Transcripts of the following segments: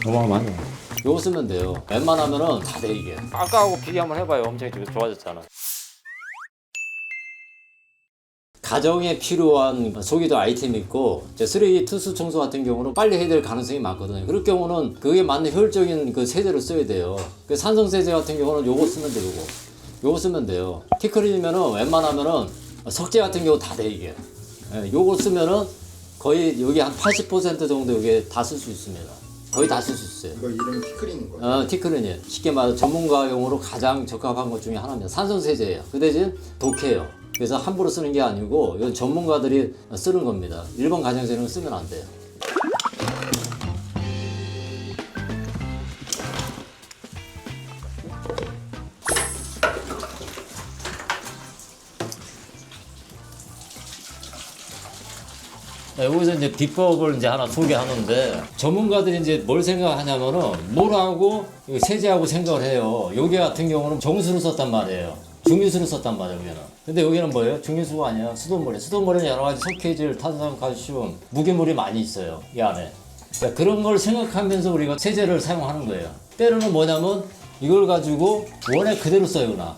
어마어마하네. 요거 쓰면 돼요. 웬만하면은 다 돼 이게. 아까하고 비교 한번 해봐요. 엄청 지금 좋아졌잖아. 가정에 필요한 소기도 아이템이 있고 쓰레기 투수 청소 같은 경우는 빨리 해야 될 가능성이 많거든요. 그럴 경우는 그게 맞는 효율적인 그 세제를 써야 돼요. 그 산성 세제 같은 경우는 요거 쓰면 돼요. 요거 쓰면 돼요. 티크린이면은 웬만하면은 석재 같은 경우 다 돼 이게. 예, 요거 쓰면은 거의 여기 한 80% 정도 여기 다 쓸 수 있습니다. 거의 다 쓸 수 있어요. 이거 이름이 티크린인 거예요? 티크린이에요. 쉽게 말해 전문가용으로 가장 적합한 것 중에 하나입니다. 산성 세제예요. 그 대신 독해요. 그래서 함부로 쓰는 게 아니고 이건 전문가들이 쓰는 겁니다. 일반 가정제는 쓰면 안 돼요. 여기서 이제 비법을 이제 하나 소개하는데 전문가들이 이제 뭘 생각하냐면은 물하고 세제하고 생각을 해요. 여기 같은 경우는 정수를 썼단 말이에요. 중류수를 썼단 말이에요, 여기는. 근데 여기는 뭐예요? 중류수가 아니야. 수돗물이에요. 수돗물에는 여러 가지 석회질, 탄산, 칼슘, 무기물이 많이 있어요. 이 안에. 그러니까 그런 걸 생각하면서 우리가 세제를 사용하는 거예요. 때로는 뭐냐면 이걸 가지고 원액 그대로 써요, 나.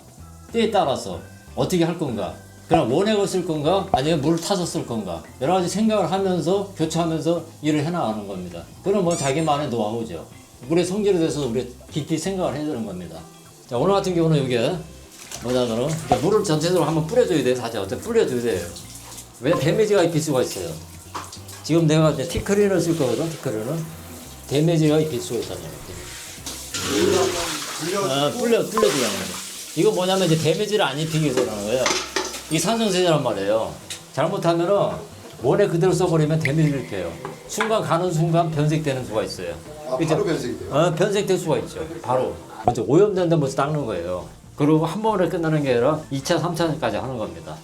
때에 따라서 어떻게 할 건가. 그냥 원액을 쓸 건가 아니면 물을 타서 쓸 건가 여러 가지 생각을 하면서 교차하면서 일을 해나가는 겁니다. 그럼 뭐 자기만의 노하우죠. 물의 성질에 대해서 우리 깊이 생각을 해야 되는 겁니다. 자, 오늘 같은 경우는 이게 뭐냐면은 물을 전체적으로 한번 뿌려줘야 돼요. 사실 어떻게 뿌려줘야 돼요. 왜 데미지가 입힐 수가 있어요. 지금 내가 이제 티크린을 쓸 거거든. 티크린은 데미지가 입힐 수가 있다는 거예요. 뿌려줘야 하는 거예요. 이거 뭐냐면 이제 데미지를 안 입히기 위해서 그러는 거예요. 이 산성세제란 말이에요. 잘못하면은 원에 그대로 써버리면 데미지를 입혀요. 순간 가는 순간 변색되는 수가 있어요. 아, 바로 변색이 돼요? 변색될 수가 있죠. 바로. 먼저 오염된 데 먼저 닦는 거예요. 그리고 한 번에 끝나는 게 아니라 2차, 3차까지 하는 겁니다.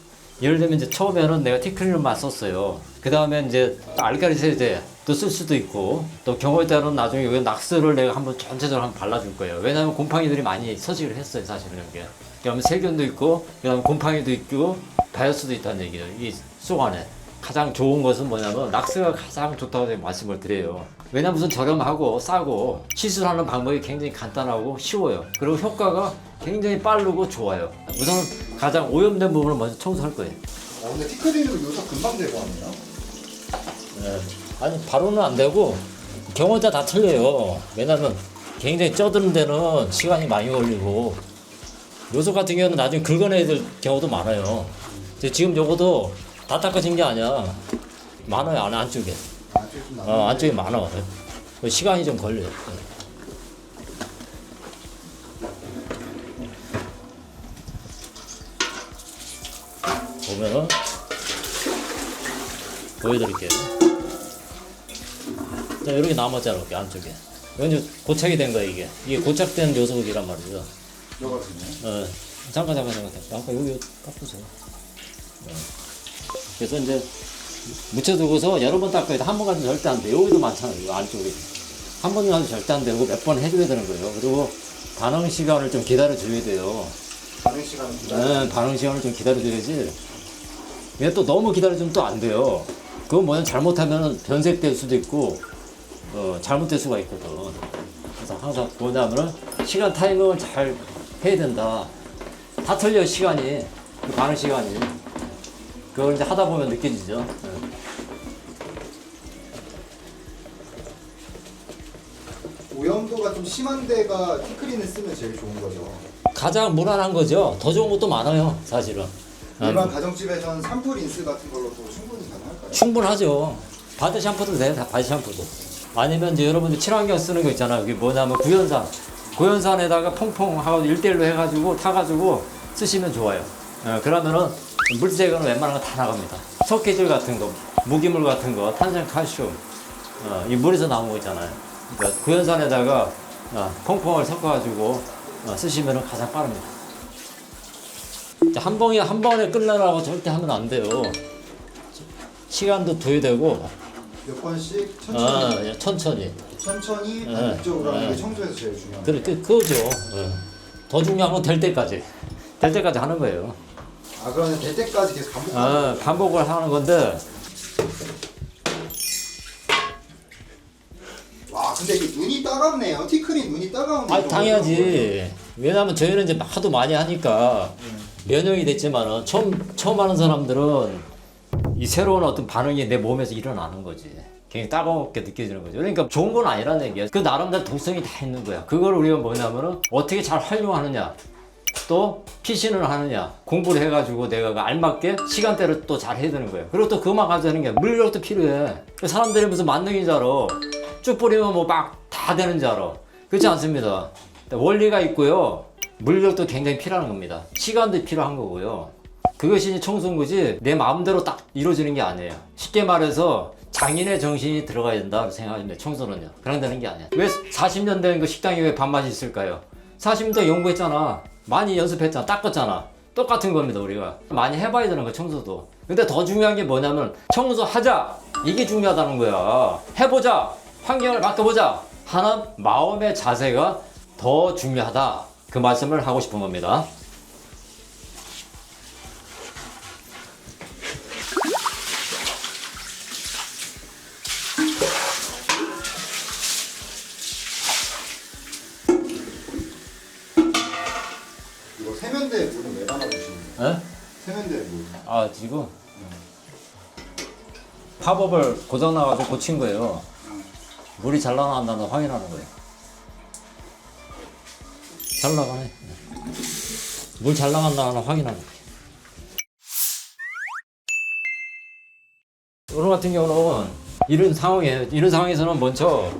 예를 들면 이제 처음에는 내가 티크린을만 썼어요. 그 다음에 이제 알칼리 세제 또 쓸 수도 있고 또 경우에 따라서는 나중에 여기 낙스를 내가 한번 전체적으로 한번 발라줄 거예요. 왜냐하면 곰팡이들이 많이 서식을 했어요. 사실은 이게. 그다음에 세균도 있고 그다음에 곰팡이도 있고 바이러스도 있다는 얘기예요. 이 속 안에. 가장 좋은 것은 뭐냐면 낙스가 가장 좋다고 말씀을 드려요. 왜냐면 우선 저렴하고 싸고 시술하는 방법이 굉장히 간단하고 쉬워요. 그리고 효과가 굉장히 빠르고 좋아요. 우선 가장 오염된 부분을 먼저 청소할 거예요. 근데 티크린으로 요새 금방 되고 하네요? 네. 아니 바로는 안 되고 경우에 다 틀려요. 왜냐면 굉장히 쪄드는 데는 시간이 많이 걸리고 요소 같은 경우는 나중에 긁어내야 될 경우도 많아요. 지금 요거도 다 닦아진 게 아니야. 많아요, 안쪽에. 안쪽에 많아. 시간이 좀 걸려요. 보면은 보여드릴게요. 자, 이렇게 남았잖아, 이렇게 안쪽에. 이건 이제 고착이 된 거야, 이게. 이게 고착된 요소이란 말이죠. 이거거든요. 잠깐. 아까 여기 깎으세요. 그래서 이제 묻혀두고서 여러 번 닦아야 돼. 한 번 가지고 절대 안 돼. 여기도 많잖아요. 이 안쪽에. 한 번 가지고 절대 안 되고 몇 번 해줘야 되는 거예요. 그리고 반응 시간을 좀 기다려줘야 돼요. 반응 시간은 기다려. 네, 반응 시간을 좀 기다려줘야지. 왜 또 너무 기다려주면 또 안 돼요. 그건 뭐냐면 잘못하면 변색될 수도 있고, 잘못될 수가 있거든. 그래서 항상 뭐냐면은 시간 타이밍을 잘 해야 된다. 다 틀려, 시간이. 그 반응 시간이. 그걸 이제 하다 보면 느껴지죠. 오염도가 좀 심한 데가 티크린을 쓰면 제일 좋은 거죠. 가장 무난한 거죠. 더 좋은 것도 많아요, 사실은. 일반 가정집에서는 산풀 린스 같은 걸로도 충분히 가능할까요? 충분하죠. 바디 샴푸도 돼요, 바디 샴푸도. 아니면 이제 여러분들 친환경 쓰는 거 있잖아요. 이게 뭐냐면 구연산. 구연산에다가 퐁퐁 하고 1대1로 해가지고 타가지고 쓰시면 좋아요. 그러면은 물제거는 웬만한 거 다 나갑니다. 석회질 같은 거, 무기물 같은 거, 탄산, 칼슘, 이 물에서 나온 거 있잖아요. 그러니까 구연산에다가 퐁퐁을 섞어가지고 쓰시면 가장 빠릅니다. 한 번에 끝내라고 절대 하면 안 돼요. 시간도 둬야 되고. 몇 번씩 천천히. 천천히. 천천히 반대쪽으로 하는 게 청소에서 제일 중요해요. 그거죠. 더 중요한 건 될 때까지. 될 때까지 하는 거예요. 그러면 될 때까지 계속 반복하는 거예요? 반복을 하는 건데. 와, 근데 이게 눈이 따갑네요. 티클이 눈이 따가운데. 아, 당연하지. 왜냐면 저희는 이제 하도 많이 하니까 면역이 됐지만은 처음 하는 사람들은 이 새로운 어떤 반응이 내 몸에서 일어나는 거지. 굉장히 따가웠게 느껴지는 거죠. 그러니까 좋은 건 아니라는 얘기야. 그 나름대로 독성이 다 있는 거야. 그걸 우리가 뭐냐면은 어떻게 잘 활용하느냐. 또 피신을 하느냐. 공부를 해가지고 내가 그 알맞게 시간대를 또 잘 해야 되는 거야. 그리고 또 그것만 가져야 하는 게 물력도 필요해. 사람들이 무슨 만능인 줄 알아. 쭉 뿌리면 뭐 막 다 되는 줄 알아. 그렇지 않습니다. 원리가 있고요. 물력도 굉장히 필요한 겁니다. 시간도 필요한 거고요. 그것이 청소인 거지 내 마음대로 딱 이루어지는 게 아니에요. 쉽게 말해서 장인의 정신이 들어가야 된다 생각합니다. 청소는요. 그런 되는 게 아니야. 왜 40년 된 그 식당이 왜 밥맛이 있을까요? 40년 동안 연구했잖아. 많이 연습했잖아. 닦았잖아. 똑같은 겁니다. 우리가 많이 해봐야 되는 거야. 청소도. 근데 더 중요한 게 뭐냐면 청소하자. 이게 중요하다는 거야. 해보자. 환경을 바꿔보자 하는 마음의 자세가 더 중요하다. 그 말씀을 하고 싶은 겁니다. 이거 세면대에 물은 왜 담아주시는 거예요? 에? 세면대에 물. 아, 지금 팝업을 고장나가지고 고친 거예요. 물이 잘 나간다는 확인하는 거예요. 잘 나가네. 물 잘 나간다는 확인하는 거예요. 오늘 같은 경우는 이런 상황에서는 먼저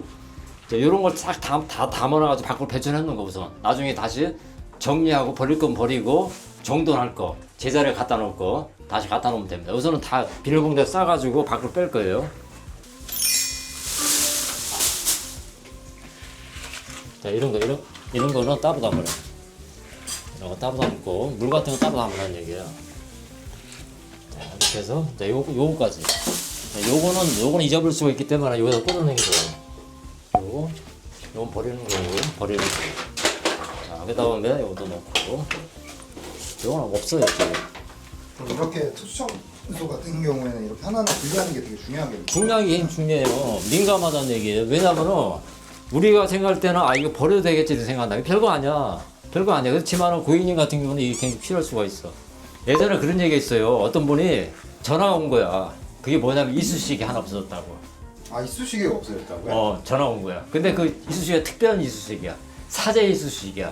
이런 걸 싹 다 담아놔가지고 밖으로 배출해 놓는 거 우선. 나중에 다시 정리하고 버릴 건 버리고 정돈할 거 제자리에 갖다 놓을 거 다시 갖다 놓으면 됩니다. 우선은 다 비닐봉지에 싸가지고 밖으로 뺄 거예요. 자, 이런 거는 따로 담으라. 이런 거 따로 담고 물 같은 거 따로 담으라는 얘기예요. 자, 이렇게 해서 자, 요거까지. 자, 요거는 잊어버릴 수가 있기 때문에 여기다 꽂아내는 거예요. 요건 버리는 거고. 자, 그다음에 요것도 넣고. 요건 없어요, 지금. 그럼 이렇게 특수청소 같은 경우에는 이렇게 하나하나 분리하는 게 되게 중요하겠네요. 중요하긴 중요해요. 민감하다는 얘기예요. 왜냐면은 우리가 생각할 때는 아 이거 버려도 되겠지 생각한다. 별거 아니야. 그렇지만은 고객님 같은 경우는 이게 굉장히 필요할 수가 있어. 예전에 그런 얘기가 있어요. 어떤 분이 전화가 온 거야. 그게 뭐냐면 이쑤시개 하나 없어졌다고. 아, 이쑤시개가 없어졌다고요? 전화 온 거야. 근데 그 이쑤시개가 특별한 이쑤시개야. 사제 이쑤시개야.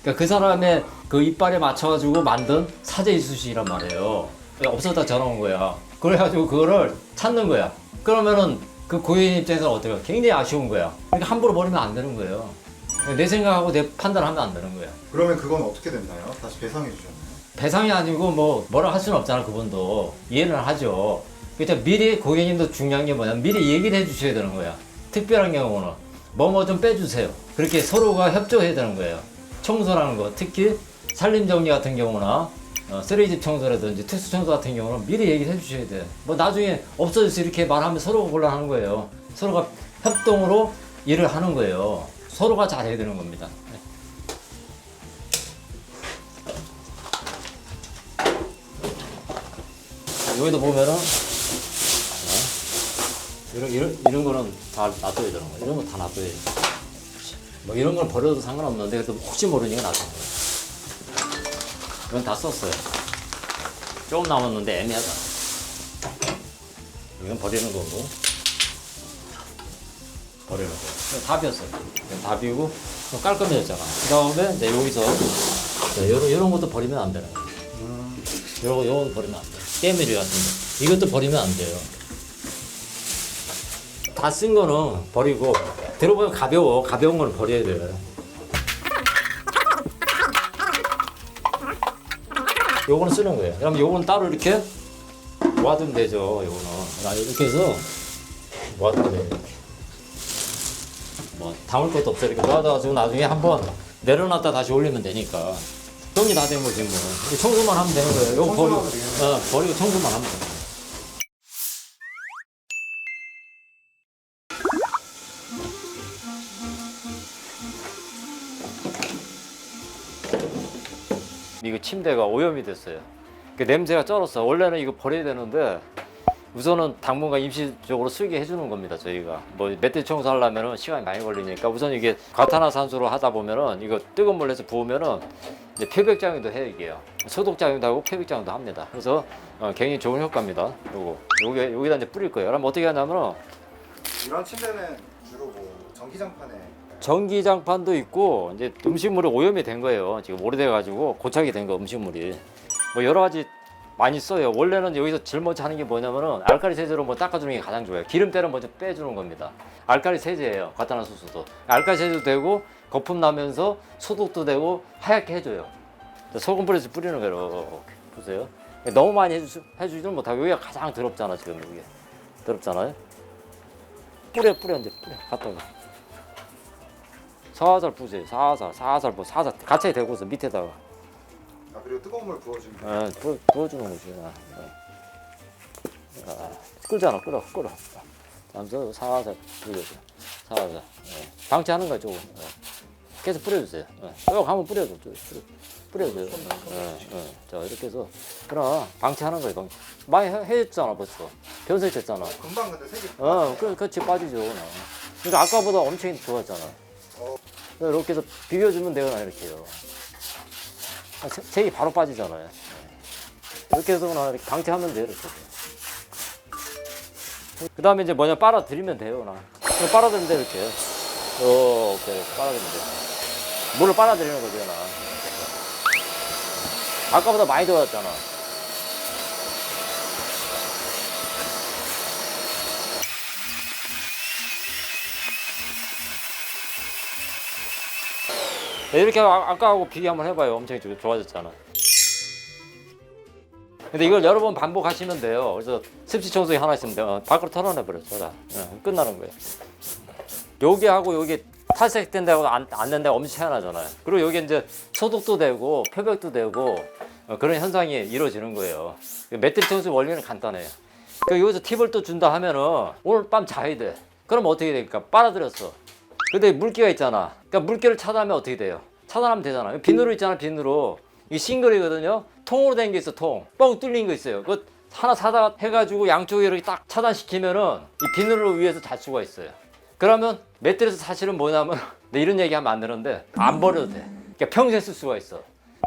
그러니까 그 사람의 그 이빨에 맞춰가지고 만든 사제 이쑤시개란 말이에요. 없어졌다 전화 온 거야. 그래가지고 그거를 찾는 거야. 그러면은 그 고객님 입장에서는 어떨까? 굉장히 아쉬운 거야. 그러니까 함부로 버리면 안 되는 거예요. 내 생각하고 내 판단하면 안 되는 거야. 그러면 그건 어떻게 됐나요? 다시 배상해 주셨나요? 배상이 아니고 뭐라 할 수는 없잖아. 그분도 이해는 하죠. 그러니까 미리 고객님도 중요한 게 뭐냐면 미리 얘기를 해주셔야 되는 거야. 특별한 경우는 뭐 좀 빼주세요. 그렇게 서로가 협조해야 되는 거예요. 청소라는 거 특히 산림정리 같은 경우나 쓰레기집 청소라든지 특수청소 같은 경우는 미리 얘기를 해주셔야 돼. 뭐 나중에 없어졌어 이렇게 말하면 서로가 곤란하는 거예요. 서로가 협동으로 일을 하는 거예요. 서로가 잘해야 되는 겁니다. 여기도 보면은 이런 거는 다 놔둬야 되는 거야. 이런 거 다 놔둬야 돼. 뭐 이런 건 버려도 상관없는데 그래도 혹시 모르니까 놔두는 거야. 이건 다 썼어요. 조금 남았는데 애매하다. 이건 버리는 거고 버리는 거. 다 비웠어요. 다 비우고 깔끔해졌잖아. 그 다음에 이제 여기서 이런 것도 버리면 안 되는 거예요. 요거 버리면 안 돼요. 깨미리 같은 거. 이것도 버리면 안 돼요. 다 쓴 거는 버리고 들어보면 가벼운 거는 버려야 돼요. 요거는 쓰는 거예요. 그럼 요거는 따로 이렇게 모아두면 되죠. 요거는 이렇게 해서 모아두면 돼요. 이렇게. 뭐 담을 것도 없어. 이렇게 모아둬가지고 나중에 한번 내려놨다 다시 올리면 되니까 정리 다 된 거지 뭐. 청소만 하면 되는 거예요. 요거 버리고 청소만 하면 돼요. 이거 침대가 오염이 됐어요. 그 냄새가 쩔었어. 원래는 이거 버려야 되는데 우선은 당분간 임시적으로 쓰게 해주는 겁니다. 저희가 뭐 매트리스 청소하려면은 시간이 많이 걸리니까 우선 이게 과탄화산소로 하다 보면은 이거 뜨거운 물에서 부으면은 이제 표백작용도 해요. 이게요. 소독작용도 하고 표백작용도 합니다. 그래서 굉장히 좋은 효과입니다. 여기다 이제 뿌릴 거예요. 그럼 어떻게 하냐면은 이런 침대는 주로 뭐 전기장판에 전기장판도 있고 이제 음식물이 오염이 된 거예요. 지금 오래돼 가지고 고착이 된 거 음식물이 뭐 여러 가지 많이 써요. 원래는 여기서 제일 먼저 하는 게 뭐냐면은 알칼리 세제로 뭐 닦아주는 게 가장 좋아요. 기름때는 먼저 빼주는 겁니다. 알칼리 세제예요. 과탄화수소도. 알칼리 세제도 되고 거품 나면서 소독도 되고 하얗게 해줘요. 소금 뿌려서 뿌리는 거예요. 보세요. 너무 많이 해주지는 못하고 여기가 가장 더럽잖아 지금 여기. 더럽잖아요. 뿌려 이제 뿌려 갖다가 살살 부세요. 살살 같이 대고서 밑에다가. 그리고 뜨거운 물 부어주면 부어주는 거지. 끓잖아, 끓어. 하면서 살살 뿌려줘. 살살. 방치하는 거죠. 계속 뿌려주세요. 쭉 한번 뿌려줘요. 자, 이렇게 해서. 그럼 방치하는 거예요, 방치. 많이 해줬잖아, 벌써. 변색됐잖아. 금방 근데 색이 그렇지, 빠지죠. 그러니까 아까보다 엄청 좋았잖아. 이렇게 해서 비벼주면 되거나, 이렇게요. 색이 바로 빠지잖아요. 이렇게 해서 그냥 이렇게 방치하면 돼요. 이렇게. 그 다음에 이제 뭐냐 빨아들이면 돼요. 그냥 빨아들이면 돼 이렇게. 이렇게 빨아들이면 돼. 물을 빨아들이는 거죠. 아까보다 많이 들어갔잖아. 이렇게 아까하고 비교 한번 해봐요. 엄청 좋아졌잖아. 근데 이걸 여러 번 반복하시면 돼요. 그래서 습식 청소기 하나 있으면 돼요. 밖으로 털어내버렸죠. 끝나는 거예요. 여기 하고 여기 탈색된 데하고 안 된 데가 엄청 차이나잖아요. 그리고 여기 이제 소독도 되고 표백도 되고 그런 현상이 이루어지는 거예요. 매트리스 청소 원리는 간단해요. 그러니까 여기서 팁을 또 준다 하면은 오늘 밤 자야 돼. 그럼 어떻게 됩니까? 빨아들였어. 근데 물기가 있잖아. 그러니까 물기를 차단하면 어떻게 돼요? 차단하면 되잖아. 비누로 있잖아, 비누로. 이게 싱글이거든요. 통으로 된 게 있어, 통. 뻥 뚫린 거 있어요. 그거 하나 사다 해가지고 양쪽에 이렇게 딱 차단시키면은 이 비누를 위해서 잘 수가 있어요. 그러면 매트리스 사실은 뭐냐면 내 이런 얘기 하면 안 되는데 안 버려도 돼. 그러니까 평생 쓸 수가 있어.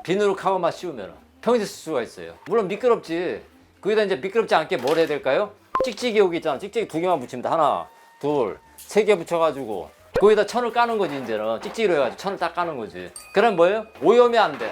비누로 카바만 씌우면 평생 쓸 수가 있어요. 물론 미끄럽지. 거기다 이제 미끄럽지 않게 뭘 해야 될까요? 찍찍이 여기 있잖아. 찍찍이 2개만 붙이면 돼. 하나, 둘, 3개 붙여가지고 거기다 천을 까는 거지. 이제는 찍찍이로 해가지고 천을 딱 까는 거지. 그럼 뭐예요? 오염이 안 돼.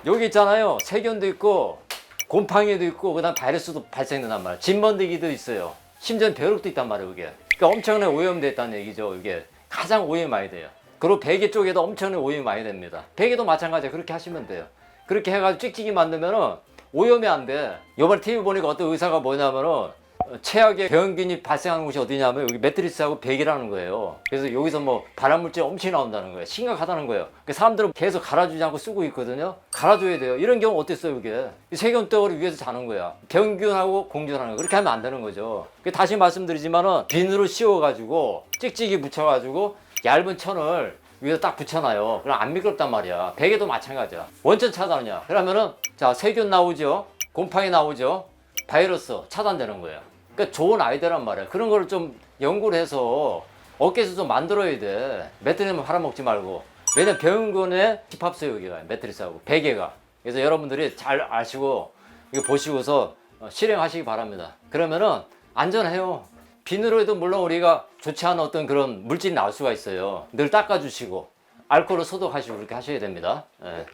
여기 있잖아요. 세균도 있고 곰팡이도 있고 그다음 바이러스도 발생된단 말이야. 진먼지기도 있어요. 심지어 벼룩도 있단 말이에요. 그게. 그러니까 엄청나게 오염됐다는 얘기죠. 이게 가장 오염이 많이 돼요. 그리고 베개 쪽에도 엄청나게 오염이 많이 됩니다. 베개도 마찬가지야. 그렇게 하시면 돼요. 그렇게 해가지고 찍찍이 만들면은 오염이 안 돼. 이번에 TV 보니까 어떤 의사가 뭐냐면은 최악의 병균이 발생하는 곳이 어디냐면 여기 매트리스하고 베개라는 거예요. 그래서 여기서 뭐 발암물질 엄청 나온다는 거예요. 심각하다는 거예요. 사람들은 계속 갈아주지 않고 쓰고 있거든요. 갈아줘야 돼요. 이런 경우 어땠어요, 이게? 세균 덩어리 위에서 자는 거야. 병균하고 공존하는 거. 그렇게 하면 안 되는 거죠. 다시 말씀드리지만은 비누로 씌워가지고 찍찍이 붙여가지고 얇은 천을 위에서 딱 붙여놔요. 그럼 안 미끄럽단 말이야. 베개도 마찬가지야. 원천 차단이냐? 그러면은 자 세균 나오죠. 곰팡이 나오죠. 바이러스 차단되는 거예요. 그러니까 좋은 아이디어란 말이야. 그런 거를 좀 연구를 해서 업계에서 좀 만들어야 돼. 매트리스만 팔아먹지 말고. 왜냐면 병원에 집합소요 여기가 매트리스하고 베개가. 그래서 여러분들이 잘 아시고 이거 보시고서 실행하시기 바랍니다. 그러면은 안전해요. 비누로도 물론 우리가 좋지 않은 어떤 그런 물질이 나올 수가 있어요. 늘 닦아주시고 알코올로 소독하시고 그렇게 하셔야 됩니다. 예.